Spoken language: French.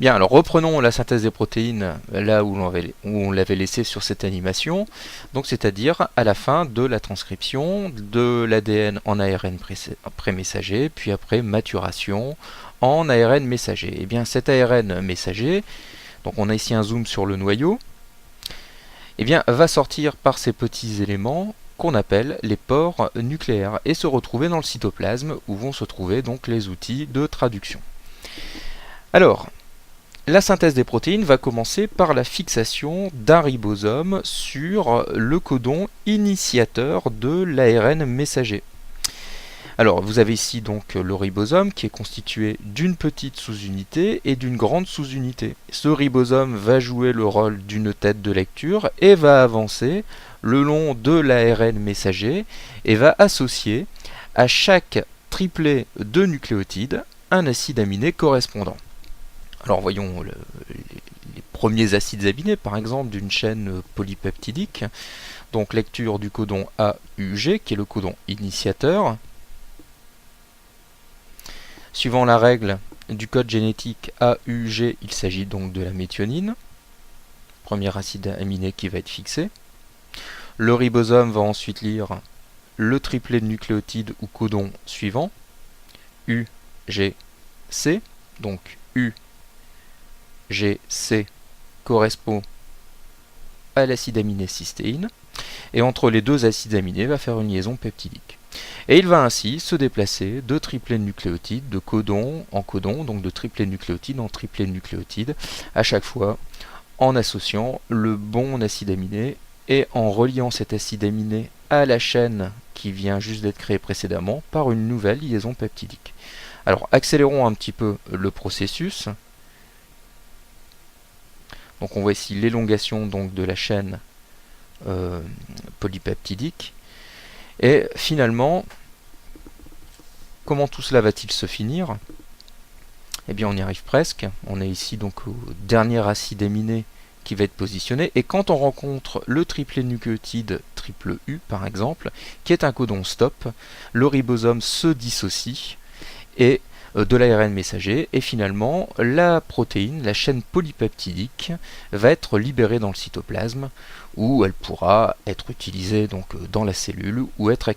Bien, alors reprenons la synthèse des protéines là où on l'avait laissé sur cette animation, donc c'est-à-dire à la fin de la transcription de l'ADN en ARN prémessager, puis après maturation en ARN messager. Et bien cet ARN messager, donc on a ici un zoom sur le noyau, et bien va sortir par ces petits éléments qu'on appelle les pores nucléaires et se retrouver dans le cytoplasme où vont se trouver donc les outils de traduction. Alors, la synthèse des protéines va commencer par la fixation d'un ribosome sur le codon initiateur de l'ARN messager. Alors, vous avez ici donc le ribosome qui est constitué d'une petite sous-unité et d'une grande sous-unité. Ce ribosome va jouer le rôle d'une tête de lecture et va avancer le long de l'ARN messager et va associer à chaque triplet de nucléotides un acide aminé correspondant. Alors voyons les premiers acides aminés, par exemple, d'une chaîne polypeptidique. Donc lecture du codon AUG, qui est le codon initiateur. Suivant la règle du code génétique AUG, il s'agit donc de la méthionine. Premier acide aminé qui va être fixé. Le ribosome va ensuite lire le triplet de nucléotides ou codon suivant, UGC. Donc UGC correspond à l'acide aminé cystéine, et entre les deux acides aminés va faire une liaison peptidique. Et il va ainsi se déplacer de triplet de nucléotides, de codon en codon, donc de triplet de nucléotides en triplet de nucléotides, à chaque fois en associant le bon acide aminé et en reliant cet acide aminé à la chaîne qui vient juste d'être créée précédemment par une nouvelle liaison peptidique. Alors accélérons un petit peu le processus. Donc on voit ici l'élongation donc de la chaîne polypeptidique. Et finalement, comment tout cela va-t-il se finir? Eh bien on y arrive presque. On est ici donc au dernier acide aminé qui va être positionné. Et quand on rencontre le triplet nucléotide triple U par exemple, qui est un codon stop, le ribosome se dissocie et de l'ARN messager, et finalement la protéine, la chaîne polypeptidique, va être libérée dans le cytoplasme, où elle pourra être utilisée donc dans la cellule ou être